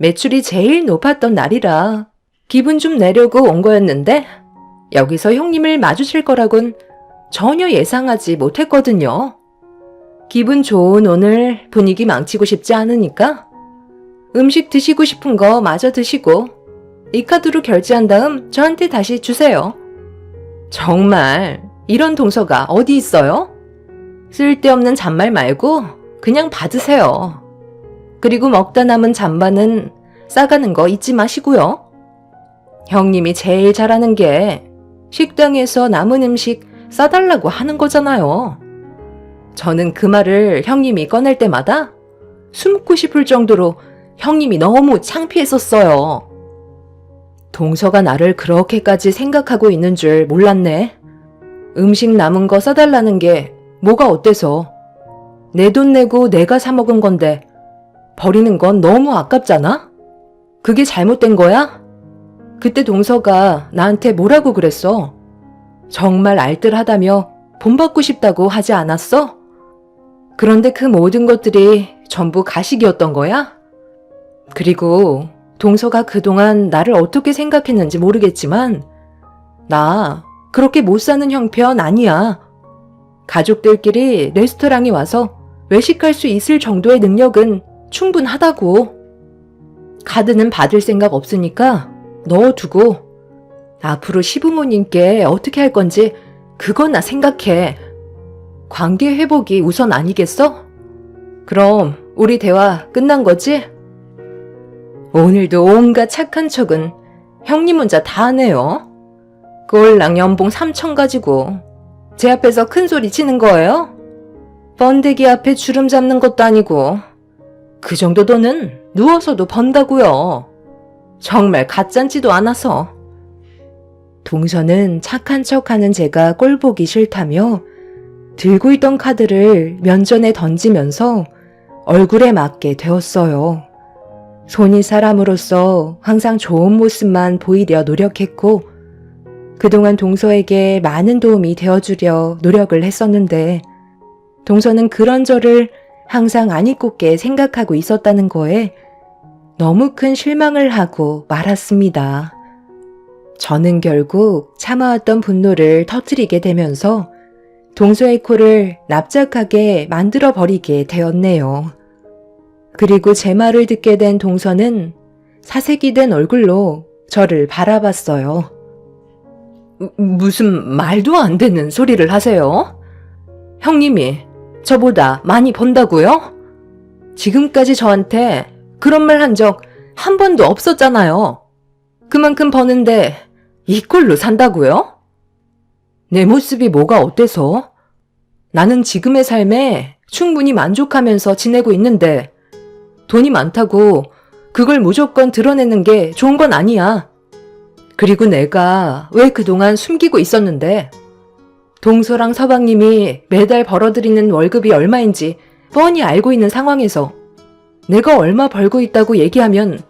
매출이 제일 높았던 날이라 기분 좀 내려고 온 거였는데 여기서 형님을 마주칠 거라곤 전혀 예상하지 못했거든요. 기분 좋은 오늘 분위기 망치고 싶지 않으니까 음식 드시고 싶은 거 마저 드시고 이 카드로 결제한 다음 저한테 다시 주세요. 정말 이런 동서가 어디 있어요? 쓸데없는 잔말 말고 그냥 받으세요. 그리고 먹다 남은 잔반은 싸가는 거 잊지 마시고요. 형님이 제일 잘하는 게 식당에서 남은 음식 싸달라고 하는 거잖아요. 저는 그 말을 형님이 꺼낼 때마다 숨고 싶을 정도로 형님이 너무 창피했었어요. 동서가 나를 그렇게까지 생각하고 있는 줄 몰랐네. 음식 남은 거 싸달라는 게 뭐가 어때서? 내 돈 내고 내가 사 먹은 건데 버리는 건 너무 아깝잖아? 그게 잘못된 거야? 그때 동서가 나한테 뭐라고 그랬어? 정말 알뜰하다며 본받고 싶다고 하지 않았어? 그런데 그 모든 것들이 전부 가식이었던 거야? 그리고 동서가 그동안 나를 어떻게 생각했는지 모르겠지만 나 그렇게 못 사는 형편 아니야. 가족들끼리 레스토랑에 와서 외식할 수 있을 정도의 능력은 충분하다고. 카드는 받을 생각 없으니까 넣어두고 앞으로 시부모님께 어떻게 할 건지 그거나 생각해. 관계 회복이 우선 아니겠어? 그럼 우리 대화 끝난 거지? 오늘도 온갖 착한 척은 형님 혼자 다 하네요. 꼴랑 연봉 3천 가지고 제 앞에서 큰 소리 치는 거예요? 번데기 앞에 주름 잡는 것도 아니고 그 정도 돈은 누워서도 번다고요. 정말 가짠지도 않아서. 동서는 착한 척하는 제가 꼴보기 싫다며 들고 있던 카드를 면전에 던지면서 얼굴에 맞게 되었어요. 손이 사람으로서 항상 좋은 모습만 보이려 노력했고 그동안 동서에게 많은 도움이 되어주려 노력을 했었는데 동서는 그런 저를 항상 안이꼽게 생각하고 있었다는 거에 너무 큰 실망을 하고 말았습니다. 저는 결국 참아왔던 분노를 터뜨리게 되면서 동서의 코를 납작하게 만들어버리게 되었네요. 그리고 제 말을 듣게 된 동서는 사색이 된 얼굴로 저를 바라봤어요. 무슨 말도 안 되는 소리를 하세요? 형님이 저보다 많이 번다고요? 지금까지 저한테 그런 말 한 적 한 번도 없었잖아요. 그만큼 버는데 이 꼴로 산다고요? 내 모습이 뭐가 어때서? 나는 지금의 삶에 충분히 만족하면서 지내고 있는데 돈이 많다고 그걸 무조건 드러내는 게 좋은 건 아니야. 그리고 내가 왜 그동안 숨기고 있었는데 동서랑 서방님이 매달 벌어들이는 월급이 얼마인지 뻔히 알고 있는 상황에서 내가 얼마 벌고 있다고 얘기하면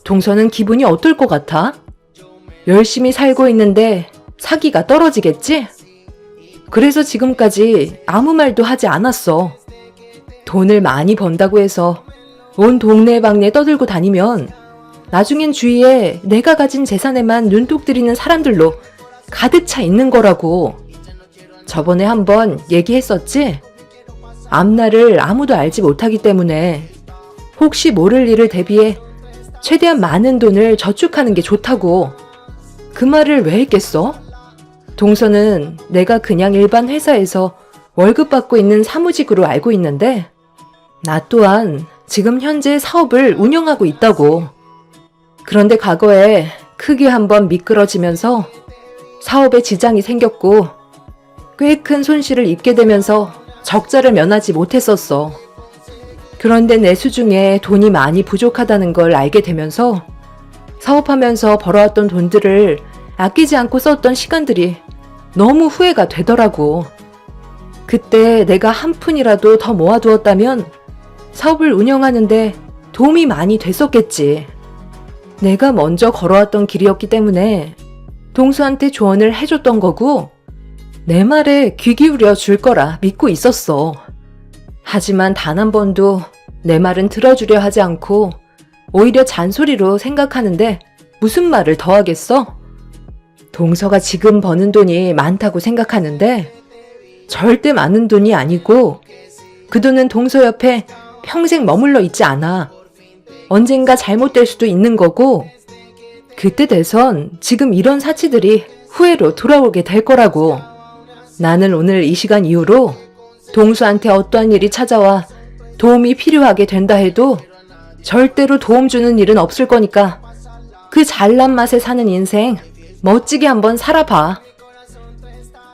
동서는 기분이 어떨 것 같아? 열심히 살고 있는데 사기가 떨어지겠지? 그래서 지금까지 아무 말도 하지 않았어. 돈을 많이 번다고 해서 온 동네방네 떠들고 다니면 나중엔 주위에 내가 가진 재산에만 눈독 들이는 사람들로 가득 차 있는 거라고. 저번에 한번 얘기했었지? 앞날을 아무도 알지 못하기 때문에 혹시 모를 일을 대비해 최대한 많은 돈을 저축하는 게 좋다고. 그 말을 왜 했겠어? 동서는 내가 그냥 일반 회사에서 월급 받고 있는 사무직으로 알고 있는데 나 또한 지금 현재 사업을 운영하고 있다고. 그런데 과거에 크게 한번 미끄러지면서 사업에 지장이 생겼고 꽤 큰 손실을 입게 되면서 적자를 면하지 못했었어. 그런데 내 수중에 돈이 많이 부족하다는 걸 알게 되면서 사업하면서 벌어왔던 돈들을 아끼지 않고 썼던 시간들이 너무 후회가 되더라고. 그때 내가 한 푼이라도 더 모아두었다면 사업을 운영하는데 도움이 많이 됐었겠지. 내가 먼저 걸어왔던 길이었기 때문에 동수한테 조언을 해줬던 거고 내 말에 귀 기울여 줄 거라 믿고 있었어. 하지만 단 한 번도 내 말은 들어주려 하지 않고 오히려 잔소리로 생각하는데 무슨 말을 더 하겠어? 동서가 지금 버는 돈이 많다고 생각하는데 절대 많은 돈이 아니고 그 돈은 동서 옆에 평생 머물러 있지 않아. 언젠가 잘못될 수도 있는 거고 그때 돼선 지금 이런 사치들이 후회로 돌아오게 될 거라고. 나는 오늘 이 시간 이후로 동서한테 어떠한 일이 찾아와 도움이 필요하게 된다 해도 절대로 도움 주는 일은 없을 거니까 그 잘난 맛에 사는 인생 멋지게 한번 살아봐.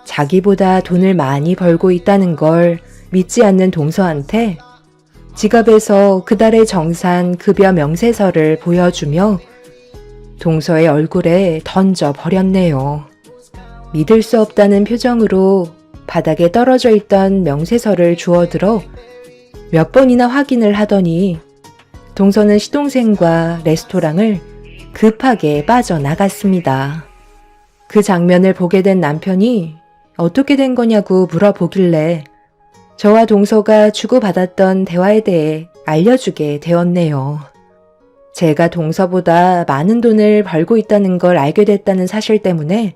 자기보다 돈을 많이 벌고 있다는 걸 믿지 않는 동서한테 지갑에서 그달의 정산 급여 명세서를 보여주며 동서의 얼굴에 던져 버렸네요. 믿을 수 없다는 표정으로 바닥에 떨어져 있던 명세서를 주워들어 몇 번이나 확인을 하더니 동서는 시동생과 레스토랑을 급하게 빠져나갔습니다. 그 장면을 보게 된 남편이 어떻게 된 거냐고 물어보길래 저와 동서가 주고받았던 대화에 대해 알려주게 되었네요. 제가 동서보다 많은 돈을 벌고 있다는 걸 알게 됐다는 사실 때문에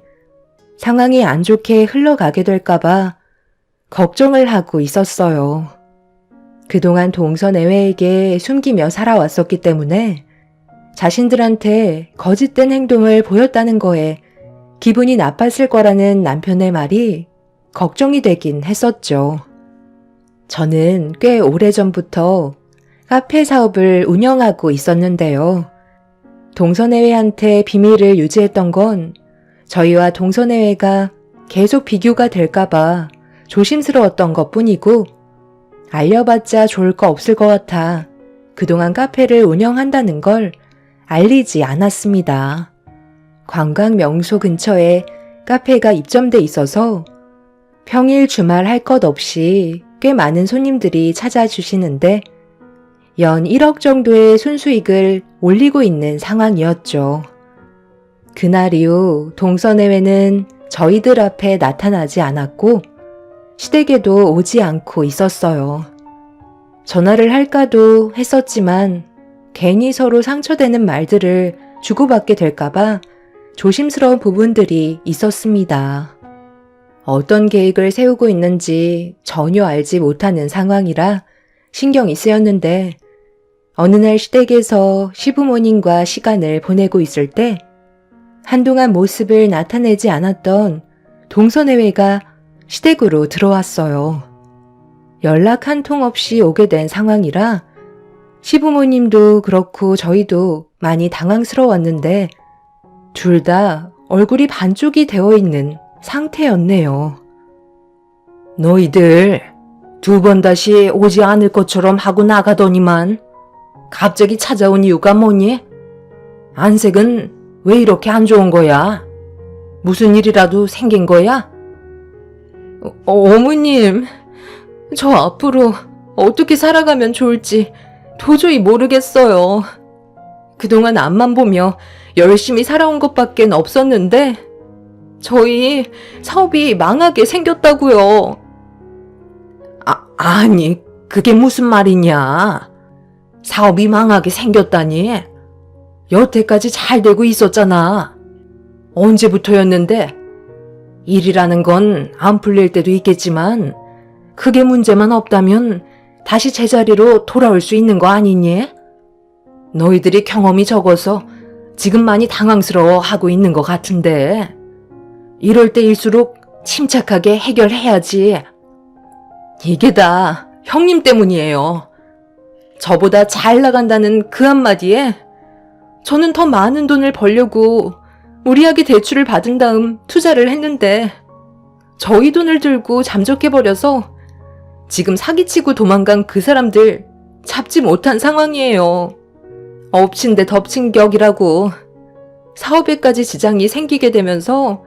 상황이 안 좋게 흘러가게 될까봐 걱정을 하고 있었어요. 그동안 동서 내외에게 숨기며 살아왔었기 때문에 자신들한테 거짓된 행동을 보였다는 거에 기분이 나빴을 거라는 남편의 말이 걱정이 되긴 했었죠. 저는 꽤 오래전부터 카페 사업을 운영하고 있었는데요. 동서내외한테 비밀을 유지했던 건 저희와 동서내외가 계속 비교가 될까봐 조심스러웠던 것뿐이고 알려봤자 좋을 거 없을 것 같아 그동안 카페를 운영한다는 걸 알리지 않았습니다. 관광 명소 근처에 카페가 입점돼 있어서 평일 주말 할 것 없이 꽤 많은 손님들이 찾아주시는데 연 1억 정도의 순수익을 올리고 있는 상황이었죠. 그날 이후 동서내외는 저희들 앞에 나타나지 않았고 시댁에도 오지 않고 있었어요. 전화를 할까도 했었지만 괜히 서로 상처되는 말들을 주고받게 될까봐 조심스러운 부분들이 있었습니다. 어떤 계획을 세우고 있는지 전혀 알지 못하는 상황이라 신경이 쓰였는데 어느 날 시댁에서 시부모님과 시간을 보내고 있을 때 한동안 모습을 나타내지 않았던 동서내외가 시댁으로 들어왔어요. 연락 한 통 없이 오게 된 상황이라 시부모님도 그렇고 저희도 많이 당황스러웠는데 둘 다 얼굴이 반쪽이 되어 있는 상태였네요. 너희들 2번 다시 오지 않을 것처럼 하고 나가더니만 갑자기 찾아온 이유가 뭐니? 안색은 왜 이렇게 안 좋은 거야? 무슨 일이라도 생긴 거야? 어머님, 저 앞으로 어떻게 살아가면 좋을지 도저히 모르겠어요. 그동안 앞만 보며 열심히 살아온 것밖엔 없었는데 저희 사업이 망하게 생겼다고요. 아니, 그게 무슨 말이냐? 사업이 망하게 생겼다니? 여태까지 잘 되고 있었잖아. 언제부터였는데? 일이라는 건 안 풀릴 때도 있겠지만 크게 문제만 없다면 다시 제자리로 돌아올 수 있는 거 아니니? 너희들이 경험이 적어서 지금 많이 당황스러워하고 있는 것 같은데 이럴 때일수록 침착하게 해결해야지. 이게 다 형님 때문이에요. 저보다 잘 나간다는 그 한마디에 저는 더 많은 돈을 벌려고 무리하게 대출을 받은 다음 투자를 했는데 저희 돈을 들고 잠적해버려서 지금 사기치고 도망간 그 사람들 잡지 못한 상황이에요. 엎친 데 덮친 격이라고 사업에까지 지장이 생기게 되면서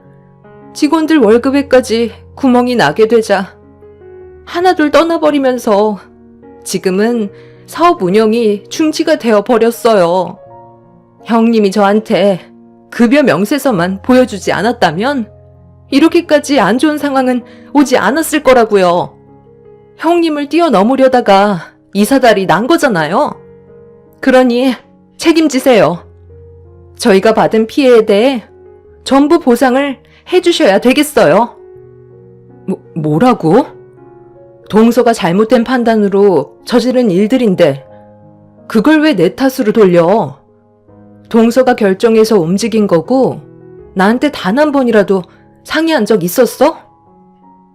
직원들 월급에까지 구멍이 나게 되자 하나둘 떠나버리면서 지금은 사업 운영이 중지가 되어버렸어요. 형님이 저한테 급여 명세서만 보여주지 않았다면 이렇게까지 안 좋은 상황은 오지 않았을 거라고요. 형님을 뛰어넘으려다가 이 사달이 난 거잖아요. 그러니 책임지세요. 저희가 받은 피해에 대해 전부 보상을 해주셔야 되겠어요. 뭐라고? 동서가 잘못된 판단으로 저지른 일들인데 그걸 왜 내 탓으로 돌려? 동서가 결정해서 움직인 거고 나한테 단 한 번이라도 상의한 적 있었어?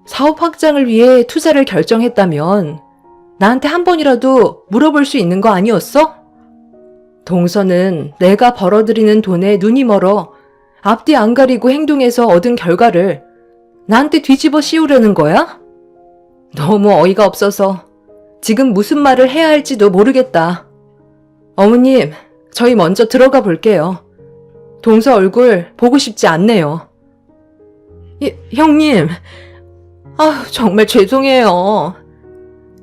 사업 확장을 위해 투자를 결정했다면 나한테 한 번이라도 물어볼 수 있는 거 아니었어? 동서는 내가 벌어들이는 돈에 눈이 멀어 앞뒤 안 가리고 행동해서 얻은 결과를 나한테 뒤집어 씌우려는 거야? 너무 어이가 없어서 지금 무슨 말을 해야 할지도 모르겠다. 어머님, 저희 먼저 들어가 볼게요. 동서 얼굴 보고 싶지 않네요. 형님, 정말 죄송해요.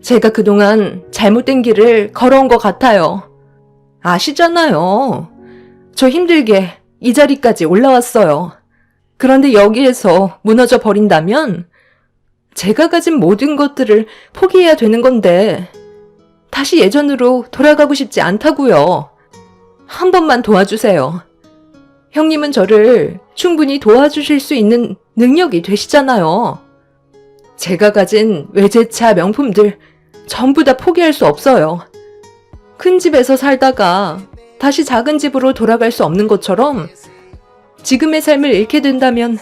제가 그동안 잘못된 길을 걸어온 것 같아요. 아시잖아요. 저 힘들게 이 자리까지 올라왔어요. 그런데 여기에서 무너져 버린다면 제가 가진 모든 것들을 포기해야 되는 건데 다시 예전으로 돌아가고 싶지 않다고요. 한 번만 도와주세요. 형님은 저를 충분히 도와주실 수 있는 능력이 되시잖아요. 제가 가진 외제차 명품들 전부 다 포기할 수 없어요. 큰 집에서 살다가 다시 작은 집으로 돌아갈 수 없는 것처럼 지금의 삶을 잃게 된다면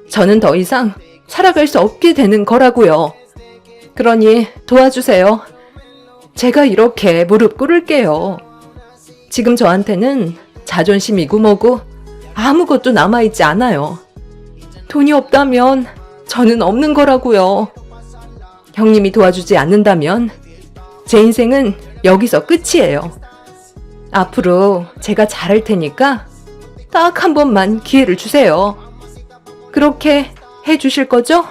저는 더 이상 살아갈 수 없게 되는 거라고요. 그러니 도와주세요. 제가 이렇게 무릎 꿇을게요. 지금 저한테는 자존심이고 뭐고 아무것도 남아있지 않아요. 돈이 없다면 저는 없는 거라고요. 형님이 도와주지 않는다면 제 인생은 여기서 끝이에요. 앞으로 제가 잘할 테니까 딱 한 번만 기회를 주세요. 그렇게 해주실 거죠?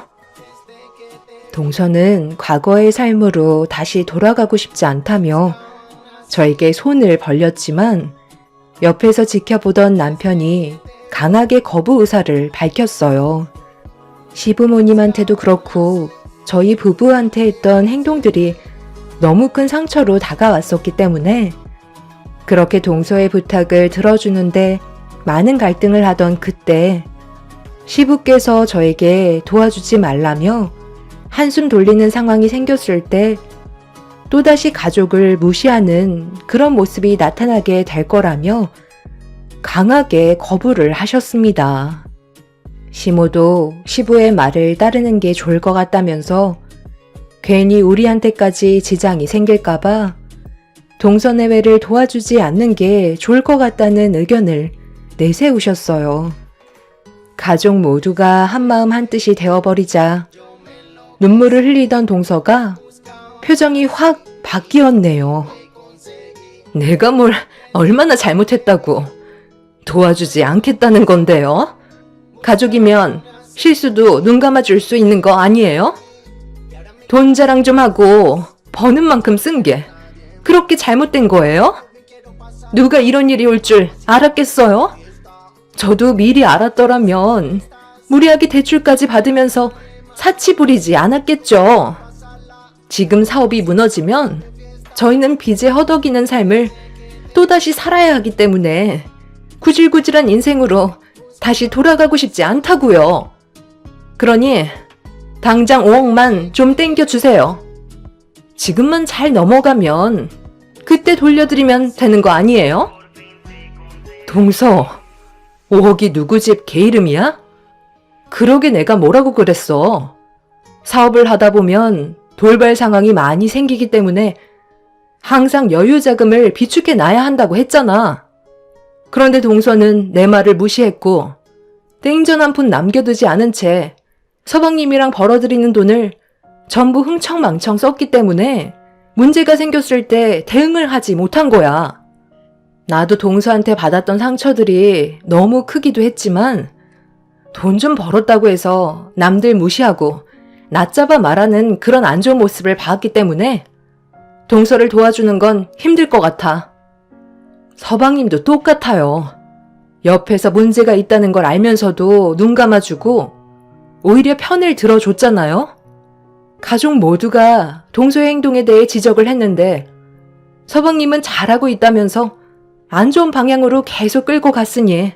동서는 과거의 삶으로 다시 돌아가고 싶지 않다며 저에게 손을 벌렸지만 옆에서 지켜보던 남편이 강하게 거부 의사를 밝혔어요. 시부모님한테도 그렇고 저희 부부한테 했던 행동들이 너무 큰 상처로 다가왔었기 때문에 그렇게 동서의 부탁을 들어주는데 많은 갈등을 하던 그때 시부께서 저에게 도와주지 말라며 한숨 돌리는 상황이 생겼을 때 또다시 가족을 무시하는 그런 모습이 나타나게 될 거라며 강하게 거부를 하셨습니다. 시모도 시부의 말을 따르는 게 좋을 것 같다면서 괜히 우리한테까지 지장이 생길까봐 동서내외를 도와주지 않는 게 좋을 것 같다는 의견을 내세우셨어요. 가족 모두가 한마음 한뜻이 되어버리자 눈물을 흘리던 동서가 표정이 확 바뀌었네요. 내가 뭘 얼마나 잘못했다고 도와주지 않겠다는 건데요? 가족이면 실수도 눈 감아줄 수 있는 거 아니에요? 돈 자랑 좀 하고 버는 만큼 쓴 게 그렇게 잘못된 거예요? 누가 이런 일이 올 줄 알았겠어요? 저도 미리 알았더라면 무리하게 대출까지 받으면서 사치 부리지 않았겠죠. 지금 사업이 무너지면 저희는 빚에 허덕이는 삶을 또다시 살아야 하기 때문에 구질구질한 인생으로 다시 돌아가고 싶지 않다고요. 그러니 당장 5억만 좀 땡겨주세요. 지금만 잘 넘어가면 그때 돌려드리면 되는 거 아니에요? 동서, 5억이 누구 집 개 이름이야? 그러게 내가 뭐라고 그랬어. 사업을 하다 보면 돌발 상황이 많이 생기기 때문에 항상 여유 자금을 비축해 놔야 한다고 했잖아. 그런데 동서는 내 말을 무시했고 땡전 한 푼 남겨두지 않은 채 서방님이랑 벌어들이는 돈을 전부 흥청망청 썼기 때문에 문제가 생겼을 때 대응을 하지 못한 거야. 나도 동서한테 받았던 상처들이 너무 크기도 했지만 돈 좀 벌었다고 해서 남들 무시하고 낮잡아 말하는 그런 안 좋은 모습을 봤기 때문에 동서를 도와주는 건 힘들 것 같아. 서방님도 똑같아요. 옆에서 문제가 있다는 걸 알면서도 눈 감아주고 오히려 편을 들어줬잖아요. 가족 모두가 동서의 행동에 대해 지적을 했는데 서방님은 잘하고 있다면서 안 좋은 방향으로 계속 끌고 갔으니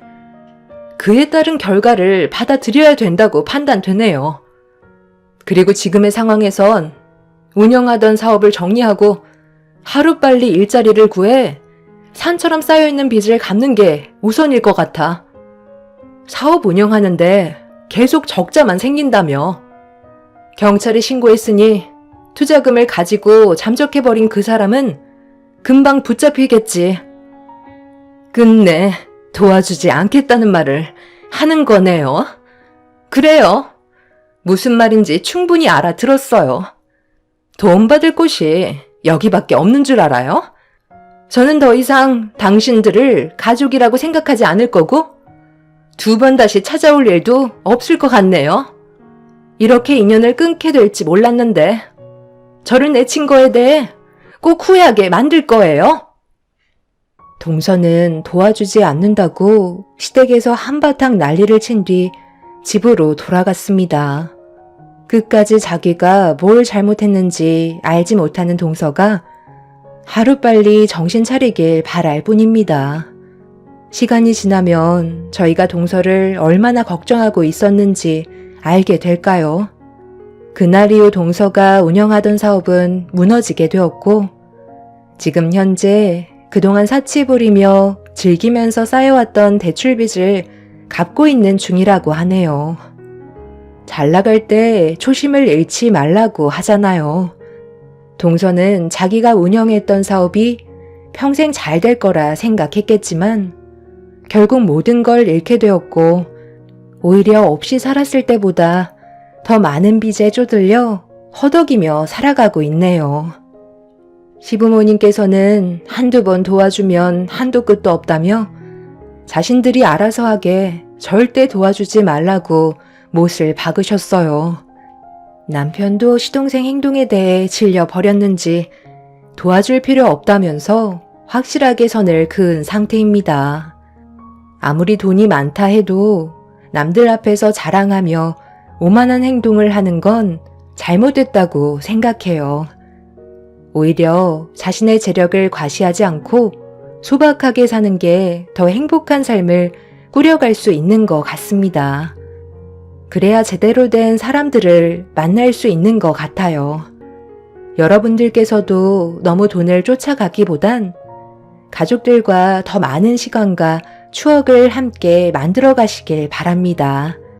그에 따른 결과를 받아들여야 된다고 판단되네요. 그리고 지금의 상황에선 운영하던 사업을 정리하고 하루빨리 일자리를 구해 산처럼 쌓여있는 빚을 갚는 게 우선일 것 같아. 사업 운영하는데 계속 적자만 생긴다며. 경찰에 신고했으니 투자금을 가지고 잠적해버린 그 사람은 금방 붙잡히겠지. 끝내 도와주지 않겠다는 말을 하는 거네요. 그래요. 무슨 말인지 충분히 알아들었어요. 도움받을 곳이 여기밖에 없는 줄 알아요? 저는 더 이상 당신들을 가족이라고 생각하지 않을 거고 2번 다시 찾아올 일도 없을 것 같네요. 이렇게 인연을 끊게 될지 몰랐는데 저를 내친 거에 대해 꼭 후회하게 만들 거예요. 동서는 도와주지 않는다고 시댁에서 한바탕 난리를 친 뒤 집으로 돌아갔습니다. 끝까지 자기가 뭘 잘못했는지 알지 못하는 동서가 하루빨리 정신 차리길 바랄 뿐입니다. 시간이 지나면 저희가 동서를 얼마나 걱정하고 있었는지 알게 될까요? 그날 이후 동서가 운영하던 사업은 무너지게 되었고 지금 현재 그동안 사치 부리며 즐기면서 쌓여왔던 대출빚을 갚고 있는 중이라고 하네요. 잘 나갈 때 초심을 잃지 말라고 하잖아요. 동서는 자기가 운영했던 사업이 평생 잘 될 거라 생각했겠지만 결국 모든 걸 잃게 되었고 오히려 없이 살았을 때보다 더 많은 빚에 쪼들려 허덕이며 살아가고 있네요. 시부모님께서는 한두 번 도와주면 한도 끝도 없다며 자신들이 알아서 하게 절대 도와주지 말라고 못을 박으셨어요. 남편도 시동생 행동에 대해 질려버렸는지 도와줄 필요 없다면서 확실하게 선을 그은 상태입니다. 아무리 돈이 많다 해도 남들 앞에서 자랑하며 오만한 행동을 하는 건 잘못됐다고 생각해요. 오히려 자신의 재력을 과시하지 않고 소박하게 사는 게 더 행복한 삶을 꾸려갈 수 있는 것 같습니다. 그래야 제대로 된 사람들을 만날 수 있는 것 같아요. 여러분들께서도 너무 돈을 쫓아가기보단 가족들과 더 많은 시간과 추억을 함께 만들어 가시길 바랍니다.